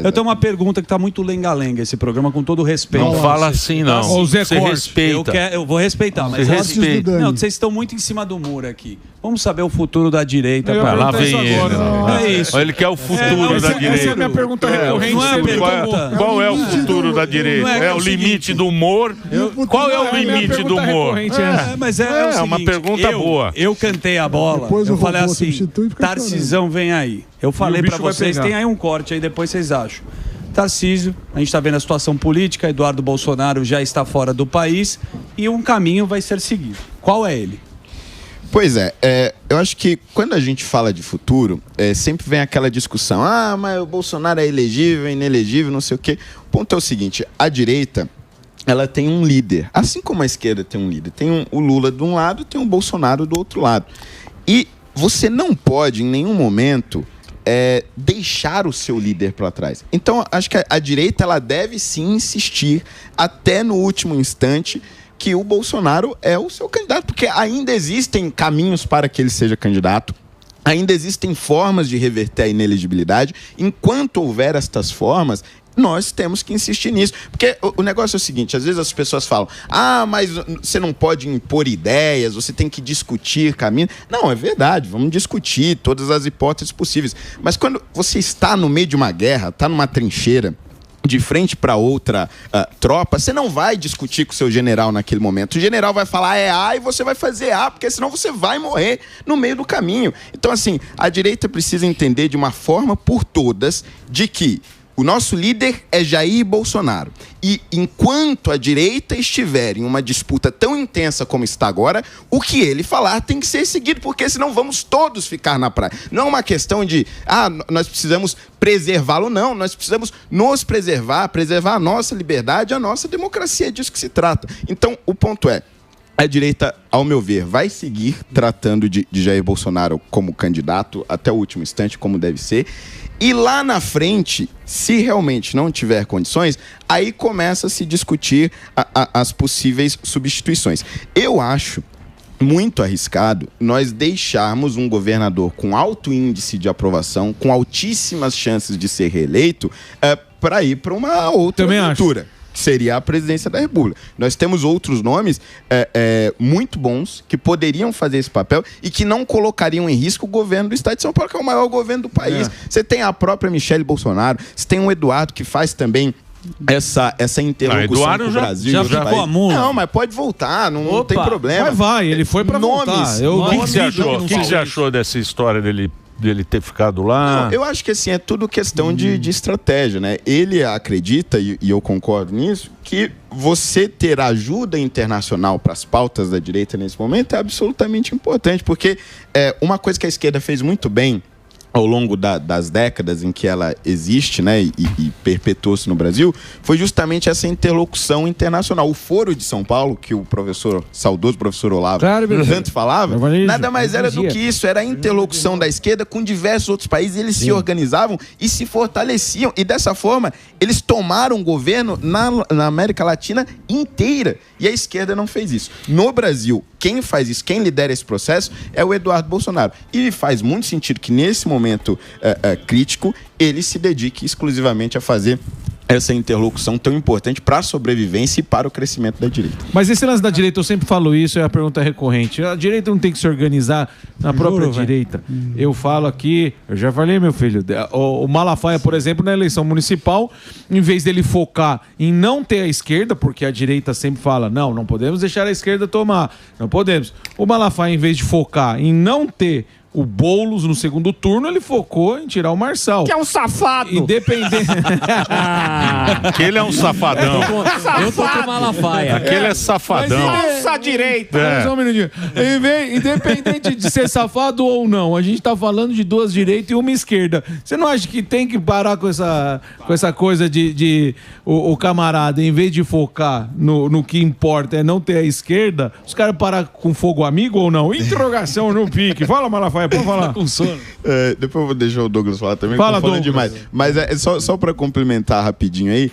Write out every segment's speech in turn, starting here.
Eu tenho uma pergunta que tá muito lenga-lenga esse programa, com todo respeito. Não fala assim, não. Você respeita. Eu vou respeitar, mas respeita. Não, vocês estão muito em cima do muro aqui. Vamos saber o futuro da direita. Lá vem ele. É isso. Ele quer o futuro da direita. Essa é a minha pergunta recorrente. Qual é o futuro da direita? É o limite do humor? Qual é o limite do humor? Mas é uma pergunta boa. Eu cantei a bola, eu falei assim, Tarcisão vem aí. Eu falei pra vocês, tem aí um corte aí, depois vocês acham. Tarcísio, a gente está vendo a situação política, Eduardo Bolsonaro já está fora do país e um caminho vai ser seguido. Qual é ele? Pois é, eu acho que quando a gente fala de futuro, sempre vem aquela discussão, mas o Bolsonaro é elegível, inelegível, não sei o quê. O ponto é o seguinte, a direita, ela tem um líder, assim como a esquerda tem um líder. Tem o Lula de um lado, tem o Bolsonaro do outro lado. E você não pode, em nenhum momento, deixar o seu líder para trás. Então, acho que a direita ela deve sim insistir até no último instante que o Bolsonaro é o seu candidato, porque ainda existem caminhos para que ele seja candidato, ainda existem formas de reverter a inelegibilidade. Enquanto houver estas formas, nós temos que insistir nisso. Porque o negócio é o seguinte, às vezes as pessoas falam, mas você não pode impor ideias, você tem que discutir caminho. Não, é verdade, vamos discutir todas as hipóteses possíveis. Mas quando você está no meio de uma guerra, está numa trincheira, de frente para outra tropa, você não vai discutir com o seu general naquele momento. O general vai falar A e você vai fazer A, porque senão você vai morrer no meio do caminho. Então, assim, a direita precisa entender de uma forma por todas de que o nosso líder é Jair Bolsonaro. E enquanto a direita estiver em uma disputa tão intensa como está agora, o que ele falar tem que ser seguido, porque senão vamos todos ficar na praia. Não é uma questão de, nós precisamos preservá-lo, não. Nós precisamos nos preservar a nossa liberdade, a nossa democracia. É disso que se trata. Então, o ponto é, a direita, ao meu ver, vai seguir tratando de Jair Bolsonaro como candidato até o último instante, como deve ser. E lá na frente, se realmente não tiver condições, aí começa a se discutir as possíveis substituições. Eu acho muito arriscado nós deixarmos um governador com alto índice de aprovação, com altíssimas chances de ser reeleito, para ir para uma outra aventura. Que seria a presidência da República. Nós temos outros nomes muito bons que poderiam fazer esse papel e que não colocariam em risco o governo do estado de São Paulo, que é o maior governo do país. Você tem a própria Michele Bolsonaro, você tem o Eduardo que faz também essa interlocução com o Brasil. Já ficou a mula. Não, mas pode voltar, não tem problema. Mas vai, ele foi para voltar. O que você achou dessa história dele ter ficado lá? Não, eu acho que assim, é tudo questão de estratégia, né? Ele acredita, e eu concordo nisso, que você ter ajuda internacional para as pautas da direita nesse momento é absolutamente importante, porque uma coisa que a esquerda fez muito bem ao longo das décadas em que ela existe, né, e perpetuou-se no Brasil, foi justamente essa interlocução internacional. O Foro de São Paulo, que o saudoso professor Olavo tanto falava, nada mais era do que isso, era a interlocução da esquerda com diversos outros países, eles se organizavam e se fortaleciam, e dessa forma eles tomaram o governo na América Latina inteira, e a esquerda não fez isso. No Brasil, quem faz isso, quem lidera esse processo é o Eduardo Bolsonaro, e faz muito sentido que nesse momento crítico, ele se dedique exclusivamente a fazer essa interlocução tão importante para a sobrevivência e para o crescimento da direita. Mas esse lance da direita, eu sempre falo isso, é a pergunta recorrente. A direita não tem que se organizar na própria direita. Eu falo aqui, eu já falei, meu filho, o Malafaia, por exemplo, na eleição municipal, em vez dele focar em não ter a esquerda, porque a direita sempre fala, não podemos deixar a esquerda tomar, não podemos. O Malafaia, em vez de focar em não ter o Boulos no segundo turno, ele focou em tirar o Marçal. Que é um safado! Independente. Aquele é um safadão. Eu tô com Malafaia. Aquele é safadão. Falsa direita. Só um minutinho. Independente de ser safado ou não, a gente tá falando de duas direitas e uma esquerda. Você não acha que tem que parar com essa coisa de o camarada, em vez de focar no que importa é não ter a esquerda, os caras parar com fogo amigo ou não? Interrogação no pique. Fala, Malafaia. Pode falar. Com sono. Depois eu vou deixar o Douglas falar também. Fala, falando Douglas. demais. Mas só para complementar rapidinho aí,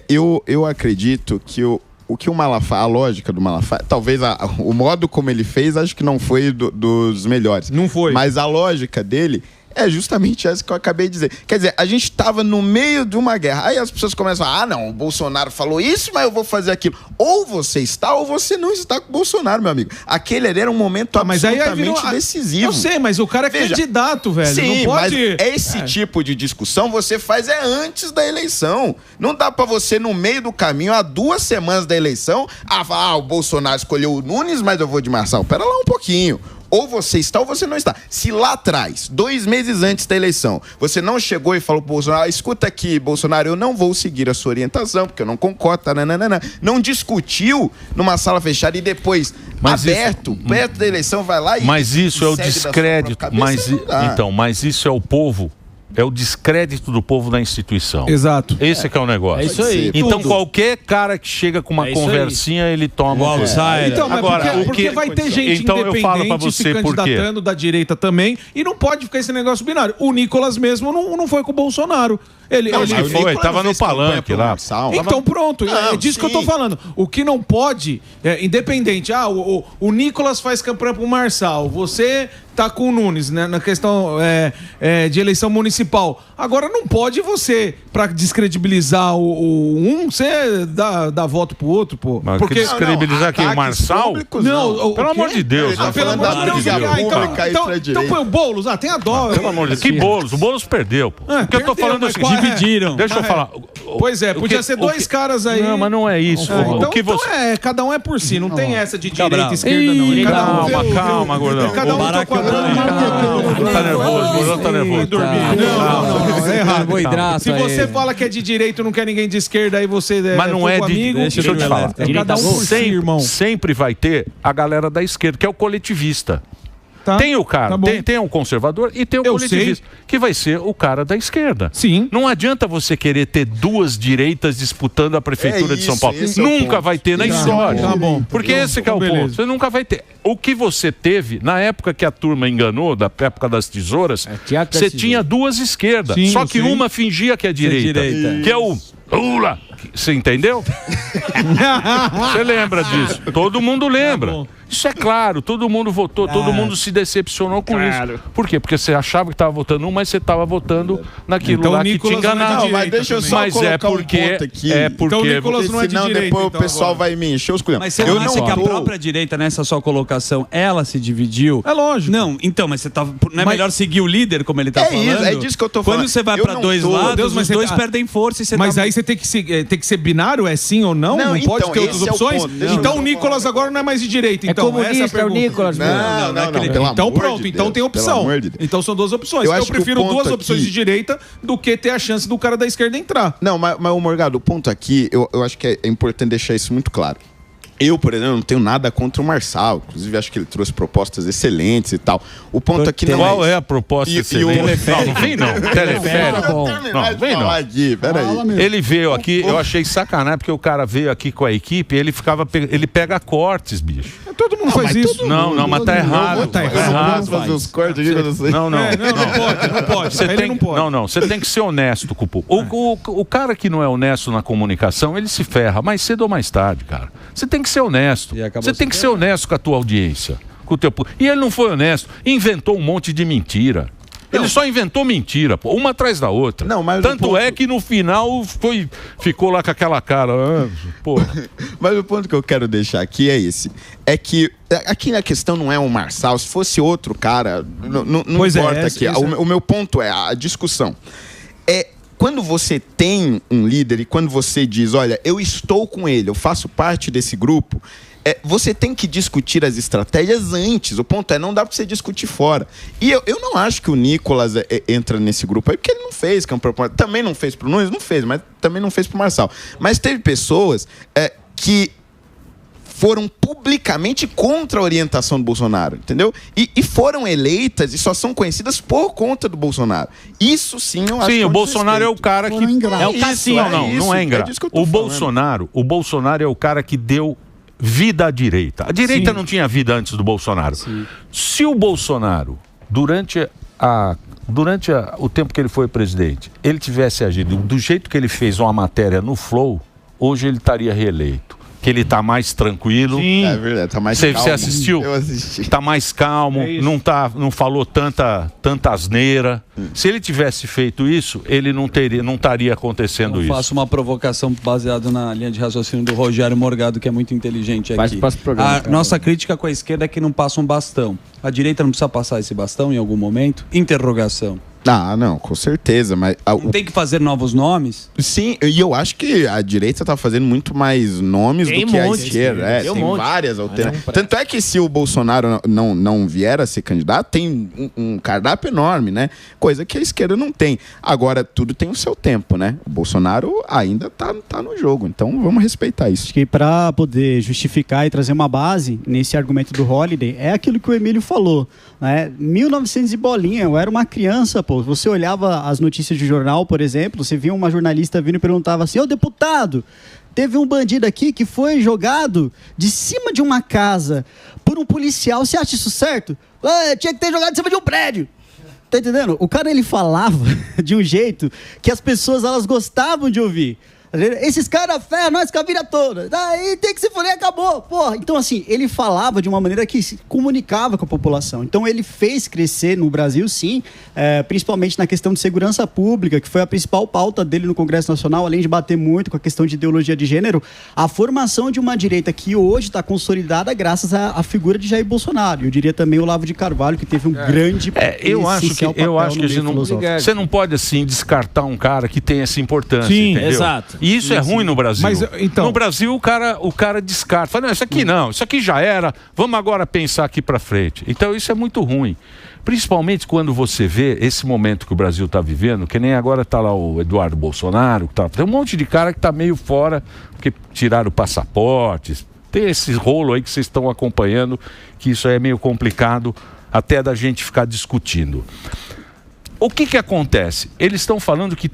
eu acredito que o que o Malafaia, a lógica do Malafaia, talvez o modo como ele fez, acho que não foi dos melhores. Não foi. Mas a lógica dele é justamente essa que eu acabei de dizer. Quer dizer, a gente estava no meio de uma guerra. Aí as pessoas começam a não, o Bolsonaro falou isso, mas eu vou fazer aquilo. Ou você está ou você não está com o Bolsonaro, meu amigo. Aquele ali era um momento absolutamente decisivo. Eu sei, mas o cara é candidato, velho. Sim, não pode... mas esse tipo de discussão você faz antes da eleição. Não dá pra você, no meio do caminho, há 2 semanas da eleição, falar, o Bolsonaro escolheu o Nunes, mas eu vou de Marçal. Pera lá um pouquinho. Ou você está ou você não está. Se lá atrás, 2 meses antes da eleição, você não chegou e falou pro Bolsonaro, escuta aqui, Bolsonaro, eu não vou seguir a sua orientação, porque eu não concordo, não discutiu numa sala fechada e depois, perto da eleição, vai lá e... Mas isso é o descrédito. Mas isso é o povo. É o descrédito do povo na instituição. Exato. Esse que é o negócio. É isso aí. Então, qualquer cara que chega com uma conversinha, ele toma o outsider. Então, mas agora, porque vai ter gente independente se candidatando da direita também, e não pode ficar esse negócio binário. O Nicolas mesmo não foi com o Bolsonaro. Ele foi, tava no palanque lá. Então pronto, é disso que eu tô falando. O que não pode, independente, o Nicolas faz campanha pro Marçal, você tá com o Nunes, né, na questão de eleição municipal. Agora não pode você, pra descredibilizar você dá voto pro outro, pô. Mas porque descredibilizar quem? O Marçal? Não, pelo amor de Deus. Pelo amor de Deus. Então põe o Boulos, tem a dó. Pelo amor de Deus. Que Boulos? O Boulos perdeu, pô. O que eu tô falando é o seguinte. Dividiram. Deixa eu falar. Pois é, podia ser 2 caras aí. Não, mas não é isso. Então cada um é por si. Não tem essa de direita e esquerda, não. Calma, gordão. Cada um tá quadrando. Tá nervoso, gordão tá nervoso. Não, é errado. Se você fala que é de direita e não quer ninguém de esquerda, aí você mas não é de amigo. Deixa eu te falar. Cada um por si, irmão. Sempre vai ter a galera da esquerda, que é o coletivista. Tá. Tem o cara, tem um conservador e tem o coletivista, que vai ser o cara da esquerda. Sim. Não adianta você querer ter 2 direitas disputando a prefeitura de São Paulo. Nunca vai ter na história. Tá bom. Porque esse que é o ponto. Você nunca vai ter. O que você teve, na época que a turma enganou, da época das tesouras, você tinha 2 esquerdas. Sim, só que uma fingia que é direita. Que é o Lula. Você entendeu? Você lembra disso? Todo mundo lembra. Isso é claro, todo mundo votou, todo mundo se decepcionou com isso. Por quê? Porque você achava que estava votando mas você estava votando naquilo lá que te enganava. Mas deixa eu só colocar um ponto aqui. Então o Nicolas não é de senão direita, depois o pessoal vai me encher os colhões. Mas você não acha que a própria direita, nessa sua colocação, ela se dividiu? É lógico. Não, então, mas você não é melhor seguir o líder, como ele tá falando? É disso que eu tô falando. Quando você vai para 2 lados, os 2 perdem força e você Mas aí você tem que ser binário, é sim ou não? Não pode ter outras opções? Então o Nicolas agora não é mais de direita. Então, comunista, essa é a pergunta. Nicolas, não. Então pronto, então tem opção. Então são 2 opções. Eu prefiro 2 opções de direita do que ter a chance do cara da esquerda entrar. Não, mas o Morgado, o ponto aqui, eu acho que é importante deixar isso muito claro. Eu, por exemplo, não tenho nada contra o Marçal. Inclusive, acho que ele trouxe propostas excelentes e tal. O ponto aqui não Qual é a proposta excelente? Não vem não. Teleférico. Não, vem não. Aqui, peraí. Ele veio aqui, eu achei sacanagem, porque o cara veio aqui com a equipe, ele pega cortes, bicho. Todo mundo faz isso. Não, mas tá errado. Tá errado. Fazer os cortes aqui pra você. Não pode. Você tem que ser honesto com o público. O cara que não é honesto na comunicação, ele se ferra mais cedo ou mais tarde, cara. Você tem que ser honesto. Você tem que ser honesto com a tua audiência. Com o teu... E ele não foi honesto. Inventou um monte de mentira. Ele só inventou mentira, pô, uma atrás da outra. Tanto é que no final ficou lá com aquela cara. Mas o ponto que eu quero deixar aqui é esse. É que aqui a questão não é o Marçal. Se fosse outro cara, não importa aqui. O meu ponto é a discussão. Quando você tem um líder e quando você diz, olha, eu estou com ele, eu faço parte desse grupo, você tem que discutir as estratégias antes. O ponto não dá para você discutir fora. E eu não acho que o Nicolas entra nesse grupo aí, porque ele não fez campanha. Também não fez pro Nunes, não fez, mas também não fez pro Marçal. Mas teve pessoas que foram publicamente contra a orientação do Bolsonaro, entendeu? E foram eleitas e só são conhecidas por conta do Bolsonaro. Isso sim eu acho que o Bolsonaro é o cara que... É o cacinho. Não é ingrato. O Bolsonaro é o cara que deu vida à direita. A direita não tinha vida antes do Bolsonaro. Sim. Se o Bolsonaro, durante o tempo que ele foi presidente, ele tivesse agido do jeito que ele fez uma matéria no Flow, hoje ele estaria reeleito. que ele tá mais tranquilo. Sim. É verdade, tá mais calmo. Você assistiu? Eu assisti. Tá mais calmo, não falou tanta asneira. Se ele tivesse feito isso, ele não estaria acontecendo isso. Eu faço uma provocação baseada na linha de raciocínio do Rogério Morgado, que é muito inteligente aqui. A nossa crítica com a esquerda é que não passa um bastão. A direita não precisa passar esse bastão em algum momento? Interrogação. Ah, não, com certeza, mas... Não tem que fazer novos nomes? Sim, e eu acho que a direita tá fazendo muito mais nomes do que a esquerda. Tem várias alternativas. Tanto é que se o Bolsonaro não vier a ser candidato, tem um cardápio enorme, né? Coisa que a esquerda não tem. Agora, tudo tem o seu tempo, né? O Bolsonaro ainda tá no jogo, então vamos respeitar isso. Acho que para poder justificar e trazer uma base nesse argumento do Holliday, é aquilo que o Emílio falou, né? 1900 e bolinha, eu era uma criança, pô. Você olhava as notícias de jornal, por exemplo, você via uma jornalista vindo e perguntava assim: ô deputado, teve um bandido aqui que foi jogado de cima de uma casa por um policial, você acha isso certo? Tinha que ter jogado de cima de um prédio. Tá entendendo? O cara, ele falava de um jeito que as pessoas, elas gostavam de ouvir. Esses caras ferram nós com a vida toda. Daí tem que se fuder, acabou. Porra. Então, assim, ele falava de uma maneira que se comunicava com a população. Então, ele fez crescer no Brasil, sim, principalmente na questão de segurança pública, que foi a principal pauta dele no Congresso Nacional, além de bater muito com a questão de ideologia de gênero, a formação de uma direita que hoje está consolidada graças à figura de Jair Bolsonaro. Eu diria também o Olavo de Carvalho, que teve um grande eu acho que você não pode, assim, descartar um cara que tem essa importância. Sim, entendeu? Exato. E isso é ruim no Brasil. Mas, então... No Brasil, o cara descarta. Fala, não, isso aqui não, isso aqui já era, vamos agora pensar aqui para frente. Então isso é muito ruim. Principalmente quando você vê esse momento que o Brasil está vivendo, que nem agora está lá o Eduardo Bolsonaro, tem um monte de cara que está meio fora, porque tiraram passaportes, tem esse rolo aí que vocês estão acompanhando, que isso é meio complicado até da gente ficar discutindo. O que acontece? Eles estão falando que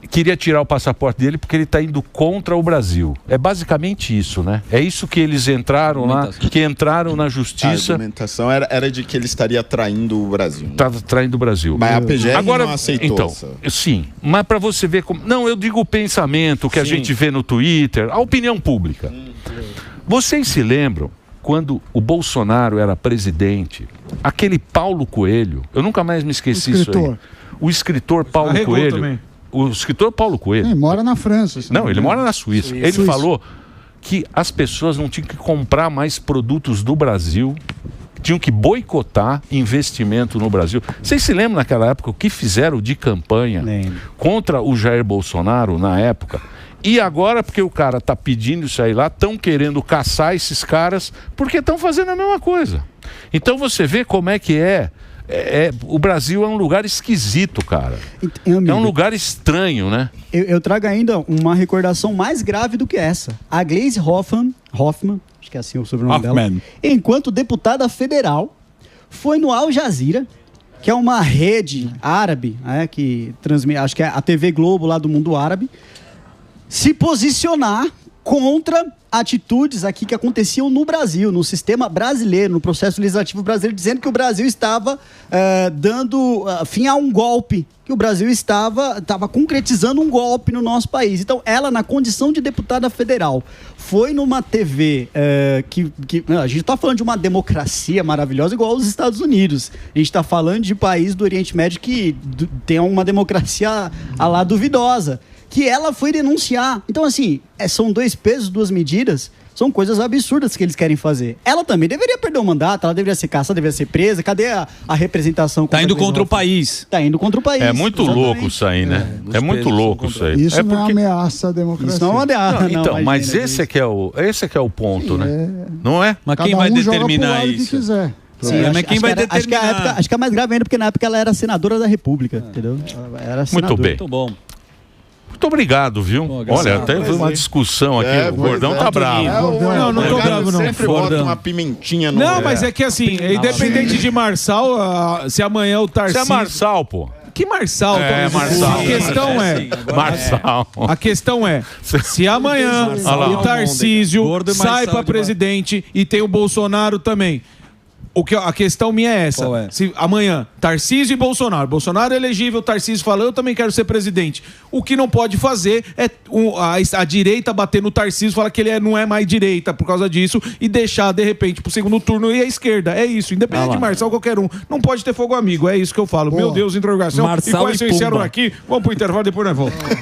queria tirar o passaporte dele porque ele está indo contra o Brasil. É basicamente isso, né? É isso que eles entraram lá, que entraram na justiça. A argumentação era de que ele estaria traindo o Brasil. Né? Estava traindo o Brasil. Mas a PGR não aceitou. Então, sim, mas para você ver como... Não, eu digo o pensamento que a gente vê no Twitter, a opinião pública. Vocês se lembram quando o Bolsonaro era presidente, aquele Paulo Coelho, eu nunca mais me esqueci isso aí. O escritor Paulo Coelho... Também. O escritor Paulo Coelho. Ele mora na França. Não, ele mora na Suíça. Ele falou que as pessoas não tinham que comprar mais produtos do Brasil, tinham que boicotar investimento no Brasil. Vocês se lembram naquela época o que fizeram de campanha contra o Jair Bolsonaro na época? E agora, porque o cara está pedindo isso aí lá, estão querendo caçar esses caras porque estão fazendo a mesma coisa. Então você vê como é que o Brasil é um lugar esquisito, cara. É um lugar estranho, né? Eu trago ainda uma recordação mais grave do que essa. A Gleisi Hoffmann, acho que é assim o sobrenome dela, enquanto deputada federal, foi no Al Jazeera, que é uma rede árabe, que transmite, acho que é a TV Globo lá do mundo árabe, se posicionar contra atitudes aqui que aconteciam no Brasil, no sistema brasileiro, no processo legislativo brasileiro, dizendo que o Brasil estava dando fim a um golpe, que o Brasil estava concretizando um golpe no nosso país. Então, ela, na condição de deputada federal, foi numa TV a gente está falando de uma democracia maravilhosa igual aos Estados Unidos. A gente está falando de país do Oriente Médio que tem uma democracia a lá duvidosa, que ela foi denunciar. Então, assim, são 2 pesos, 2 medidas, são coisas absurdas que eles querem fazer. Ela também deveria perder o mandato, ela deveria ser caçada, deveria ser presa. Cadê a representação? Tá indo contra o país. Tá indo contra o país. É muito louco isso aí, né? É muito louco isso aí. Isso não é uma ameaça à democracia. Isso não é uma ameaça. Então, mas esse é que é o ponto, né? Não é? Mas quem vai determinar isso? Que quiser. Sim, mas quem vai determinar? Acho que é mais grave ainda, porque na época ela era senadora da República, entendeu? Ela era senadora. Muito bem. Muito bom. Muito obrigado, viu? Olha, até uma discussão aqui. O Gordão tá bravo. Não tô bravo, não. Sempre bota uma pimentinha no... Não, mas é que assim, independente de Marçal, se amanhã o Tarcísio... Você é Marçal, pô. Que Marçal? Marçal. A questão Marçal. A questão é, se amanhã o Tarcísio sai para presidente e tem o Bolsonaro também, A questão minha é essa. Se amanhã, Tarcísio e Bolsonaro. Bolsonaro é elegível, Tarcísio fala, eu também quero ser presidente. O que não pode fazer é a direita bater no Tarcísio, falar que ele não é mais direita por causa disso e deixar, de repente, pro segundo turno ir à esquerda. É isso. Independente de Marçal, qualquer um. Não pode ter fogo amigo. É isso que eu falo. Meu Deus, interrogação. Marçal e quais vocês encerram aqui? Vamos pro intervalo, depois nós voltamos.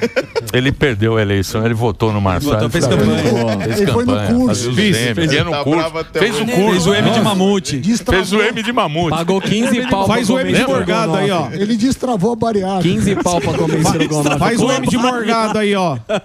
Ele perdeu a eleição, ele votou no Marçal. Fez campanha. Ele foi no curso. Fez o curso. Fez o M de mamute. Fez o M de mamute. Pagou 15 pau. Faz o M de morgada aí, ó. Ele destravou a bariátrica. 15 pau pra comer estrogonofe. Faz o M de morgada aí, ó.